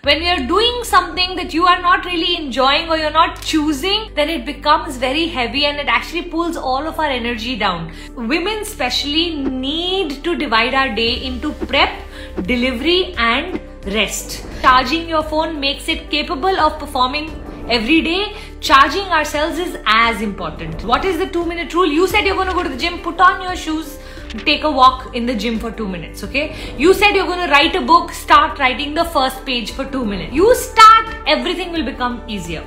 When you're doing something that you are not really enjoying or you're not choosing, then it becomes very heavy and it actually pulls all of our energy down. Women especially need to divide our day into prep, delivery and rest. Charging your phone makes it capable of performing every day. Charging ourselves is as important. What is the 2-minute rule? You said you're going to go to the gym, put on your shoes, take a walk in the gym for 2 minutes, okay? You said you're going to write a book, start writing the first page for 2 minutes. You start, everything will become easier.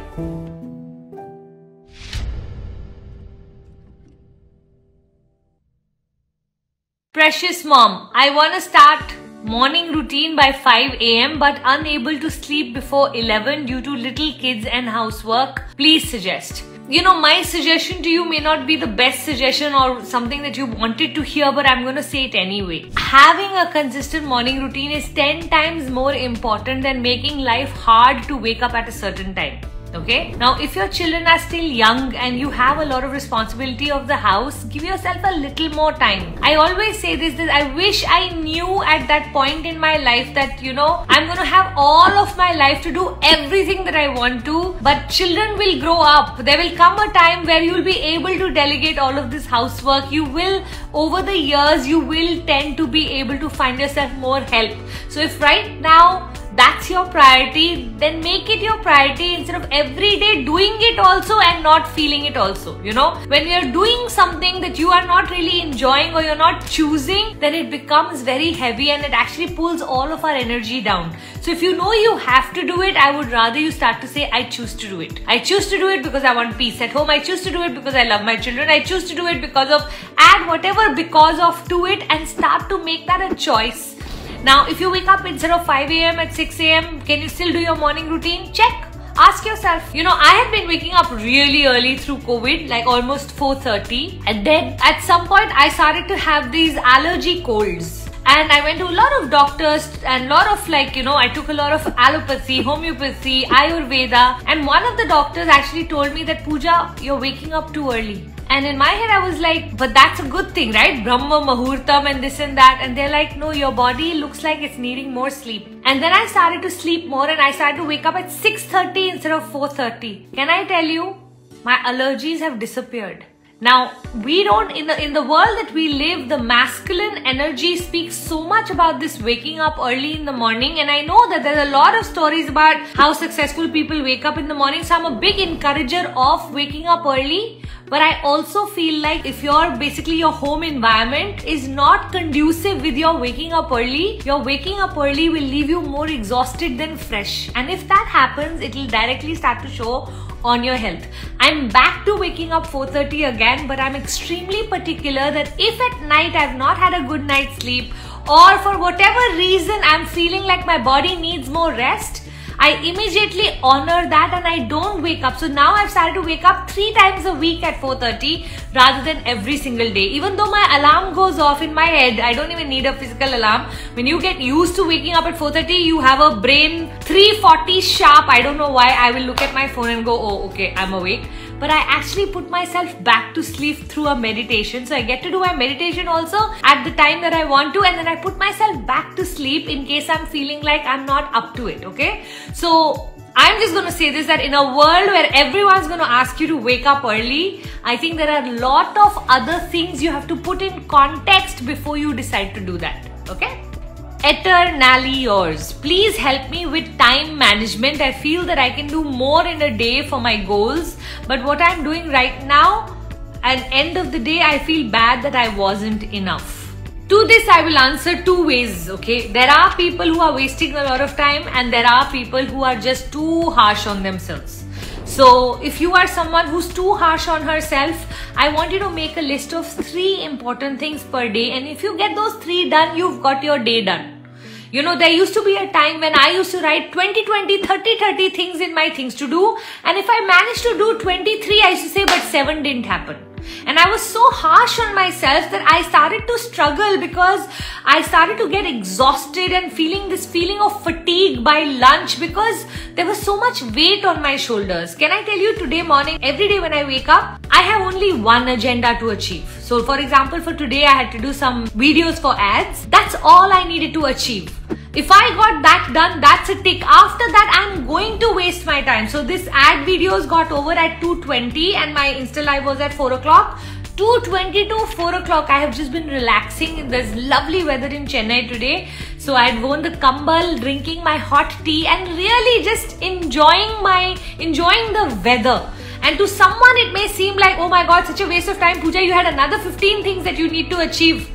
Precious mom, I want to start morning routine by 5 a.m. but unable to sleep before 11 due to little kids and housework. Please suggest. You know, my suggestion to you may not be the best suggestion or something that you wanted to hear, but I'm going to say it anyway. Having a consistent morning routine is 10 times more important than making life hard to wake up at a certain time. Okay? Now, if your children are still young and you have a lot of responsibility of the house, give yourself a little more time. I always say this, that I wish I knew at that point in my life that, you know, I'm going to have all of my life to do everything that I want to, but children will grow up. There will come a time where you will be able to delegate all of this housework. You will, over the years, you will tend to be able to find yourself more help. So if right now, that's your priority, then make it your priority instead of every day doing it also and not feeling it also. You know, when you're doing something that you are not really enjoying or you're not choosing, then it becomes very heavy and it actually pulls all of our energy down. So if you know you have to do it, I would rather you start to say, I choose to do it. I choose to do it because I want peace at home. I choose to do it because I love my children. I choose to do it because of, add whatever because of to it and start to make that a choice. Now, if you wake up instead of 5 a.m. at 6 a.m., can you still do your morning routine? Check. Ask yourself. You know, I have been waking up really early through COVID, like almost 4:30. And then at some point, I started to have these allergy colds. And I went to a lot of doctors and a lot of I took a lot of allopathy, homeopathy, Ayurveda. And one of the doctors actually told me that, Puja, you're waking up too early. And in my head, I was like, but that's a good thing, right? Brahma Muhurtam and this and that. And they're like, no, your body looks like it's needing more sleep. And then I started to sleep more and I started to wake up at 6:30 instead of 4:30. Can I tell you, my allergies have disappeared. Now, we don't, in the world that we live, the masculine energy speaks so much about this waking up early in the morning. And I know that there's a lot of stories about how successful people wake up in the morning. So I'm a big encourager of waking up early. But I also feel like if your home environment is not conducive with your waking up early, your waking up early will leave you more exhausted than fresh. And if that happens, it will directly start to show on your health. I'm back to waking up 4:30 again, but I'm extremely particular that if at night I've not had a good night's sleep or for whatever reason I'm feeling like my body needs more rest, I immediately honor that and I don't wake up. So now I've started to wake up 3 times a week at 4:30 rather than every single day. Even though my alarm goes off in my head, I don't even need a physical alarm. When you get used to waking up at 4:30, you have a brain 3:40 sharp. I don't know why. I will look at my phone and go, oh, okay, I'm awake. But I actually put myself back to sleep through a meditation. So I get to do my meditation also at the time that I want to, and then I put myself back to sleep in case I'm feeling like I'm not up to it, okay? So I'm just going to say this, that in a world where everyone's going to ask you to wake up early, I think there are a lot of other things you have to put in context before you decide to do that, okay? Eternally yours. Please help me with time management. I feel that I can do more in a day for my goals, but what I'm doing right now, at the end of the day, I feel bad that I wasn't enough. To this, I will answer 2 ways, okay? There are people who are wasting a lot of time and there are people who are just too harsh on themselves. So if you are someone who's too harsh on herself, I want you to make a list of 3 important things per day. And if you get those 3 done, you've got your day done. You know, there used to be a time when I used to write 20, 30 things in my things to do. And if I managed to do 23, I used to say, but 7 didn't happen. And I was so harsh on myself that I started to struggle because I started to get exhausted and feeling this feeling of fatigue by lunch because there was so much weight on my shoulders. Can I tell you, today morning, every day when I wake up, I have only one agenda to achieve. So for example, for today, I had to do some videos for ads. That's all I needed to achieve. If I got that done, that's a tick. After that, I'm going to waste my time. So this ad videos got over at 2:20 and my Insta Live was at 4 o'clock. 2:20 to 4 o'clock, I have just been relaxing. There's lovely weather in Chennai today. So I had worn the kambal, drinking my hot tea and really just enjoying the weather. And to someone, it may seem like, oh my God, such a waste of time. Puja, you had another 15 things that you need to achieve.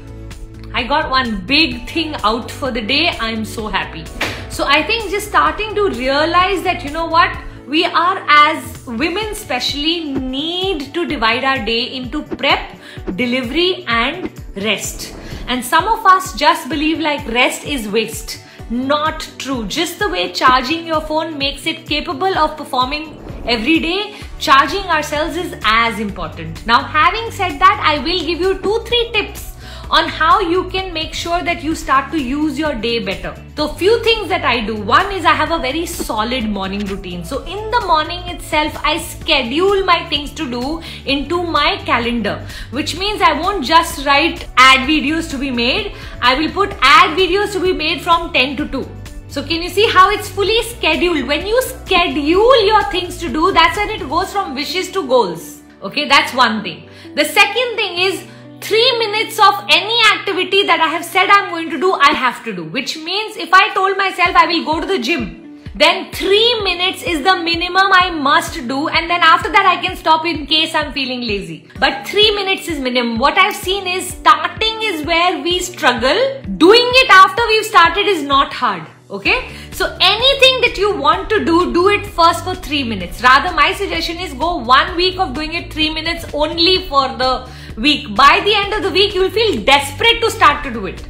I got one big thing out for the day. I'm so happy. So I think just starting to realize that, you know what, we are, as women especially, need to divide our day into prep, delivery and rest. And some of us just believe like rest is waste. Not true. Just the way charging your phone makes it capable of performing every day, charging ourselves is as important. Now, having said that, I will give you 2-3 tips on how you can make sure that you start to use your day better. So few things that I do. One is I have a very solid morning routine. So in the morning itself, I schedule my things to do into my calendar, which means I won't just write ad videos to be made. I will put ad videos to be made from 10 to 2. So can you see how it's fully scheduled? When you schedule your things to do, that's when it goes from wishes to goals. Okay, that's one thing. The second thing is 3 minutes of any activity that I have said I'm going to do, I have to do. Which means if I told myself I will go to the gym, then 3 minutes is the minimum I must do, and then after that I can stop in case I'm feeling lazy. But 3 minutes is minimum. What I've seen is starting is where we struggle. Doing it after we've started is not hard. Okay, so anything that you want to do it first for 3 minutes. Rather, my suggestion is go 1 week of doing it 3 minutes only for the week. By the end of the week, you will feel desperate to start to do it.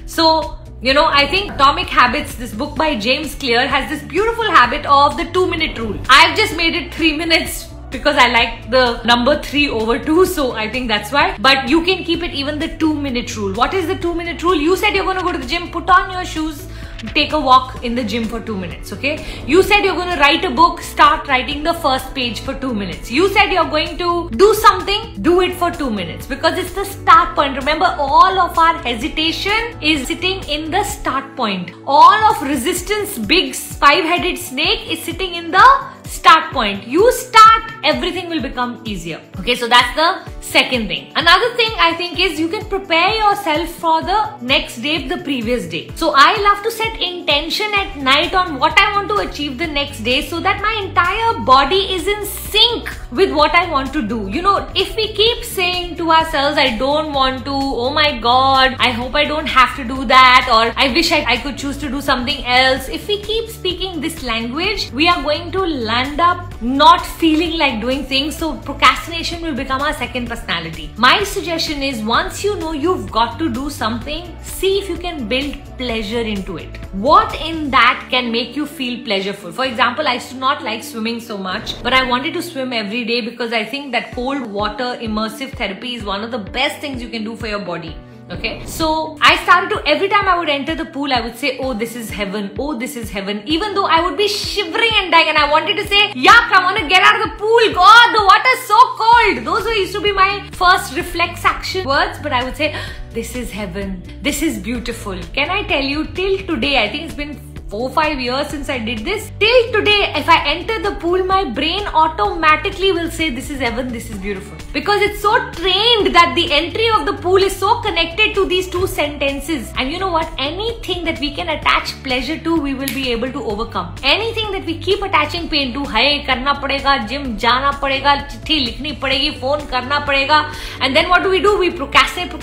So, you know, I think Atomic Habits, this book by James Clear, has this beautiful habit of the 2-minute rule. I've just made it 3 minutes because I like the number 3 over 2, so I think that's why. But you can keep it even the 2-minute rule. What is the 2-minute rule? You said you're going to go to the gym, put on your shoes, take a walk in the gym for 2 minutes, okay? You said you're going to write a book, start writing the first page for 2 minutes. You said you're going to do something, do it for 2 minutes, because it's the start point. Remember, all of our hesitation is sitting in the start point. All of resistance, big 5-headed snake, is sitting in the start point. You start, everything will become easier. Okay, so that's the second thing. Another thing I think is you can prepare yourself for the next day, the previous day. So I love to set intention at night on what I want to achieve the next day, so that my entire body is in sync with what I want to do. You know, if we keep saying to ourselves, I don't want to, oh my God, I hope I don't have to do that, or I wish I could choose to do something else. If we keep speaking this language, we are going to land up not feeling like doing things. So procrastination will become our second personality. My suggestion is, once you know you've got to do something, see if you can build pleasure into it. What in that can make you feel pleasureful? For example, I used to not like swimming so much, but I wanted to swim every day because I think that cold water immersive therapy is one of the best things you can do for your body. Okay, so I started to, every time I would enter the pool, I would say, oh, this is heaven, oh, this is heaven, even though I would be shivering and dying, and I wanted to say, yuck, I want to get out of the pool, God, the water is so cold. Those used to be my first reflex action words, but I would say, this is heaven, this is beautiful. Can I tell you, till today, I think it's been 4-5 years since I did this. Till today, if I enter the pool, my brain automatically will say, this is heaven, this is beautiful. Because it's so trained that the entry of the pool is so connected to these two sentences. And you know what? Anything that we can attach pleasure to, we will be able to overcome. Anything that we keep attaching pain to, hey, karna padega, gym jana padega, chithi likhni padegi, phone karna padega. And then what do? We procrastinate.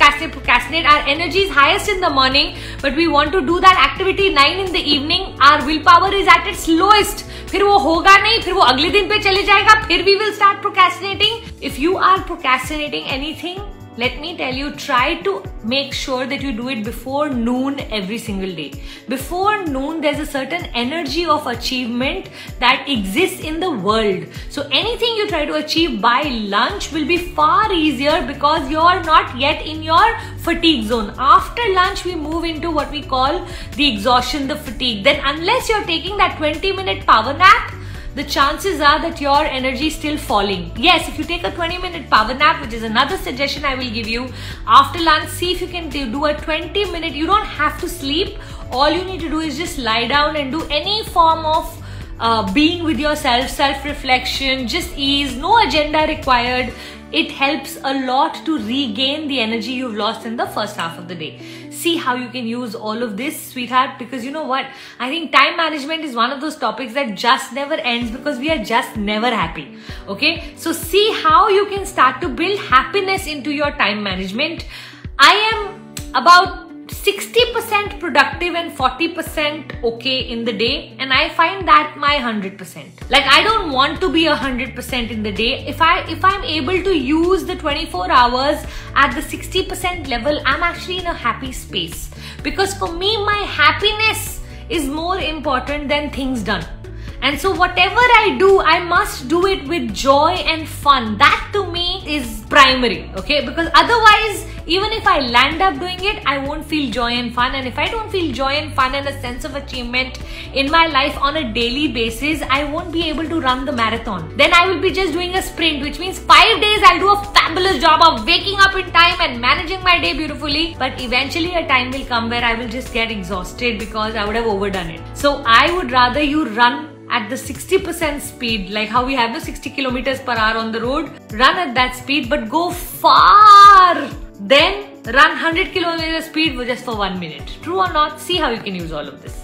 Our energy is highest in the morning, but we want to do that activity 9 in the evening. Our willpower is at its lowest. फिर वो होगा नहीं, फिर वो अगले दिन पे चले जाएगा, फिर we will start procrastinating. If you are procrastinating anything, let me tell you, try to make sure that you do it before noon every single day. Before noon, there's a certain energy of achievement that exists in the world. So anything you try to achieve by lunch will be far easier because you're not yet in your fatigue zone. After lunch, we move into what we call the exhaustion, the fatigue. Then unless you're taking that 20-minute power nap, the chances are that your energy is still falling. Yes, if you take a 20-minute power nap, which is another suggestion I will give you, after lunch, see if you can do a 20-minute, you don't have to sleep. All you need to do is just lie down and do any form of being with yourself, self-reflection, just ease, no agenda required. It helps a lot to regain the energy you've lost in the first half of the day. See how you can use all of this, sweetheart, because you know what? I think time management is one of those topics that just never ends because we are just never happy. Okay, so see how you can start to build happiness into your time management. I am about 60% productive and 40% okay in the day, and I find that my 100%. Like, I don't want to be 100% in the day. If I'm able to use the 24 hours at the 60% level, I'm actually in a happy space, because for me, my happiness is more important than things done. And so whatever I do, I must do it with joy and fun. That to me is primary, okay? Because otherwise, even if I land up doing it, I won't feel joy and fun. And if I don't feel joy and fun and a sense of achievement in my life on a daily basis, I won't be able to run the marathon. Then I will be just doing a sprint, which means 5 days I'll do a fabulous job of waking up in time and managing my day beautifully. But eventually a time will come where I will just get exhausted because I would have overdone it. So I would rather you run at the 60% speed, like how we have the 60 kilometers per hour on the road. Run at that speed, but go far. Then run 100 kilometers speed just for 1 minute. True or not? See how you can use all of this.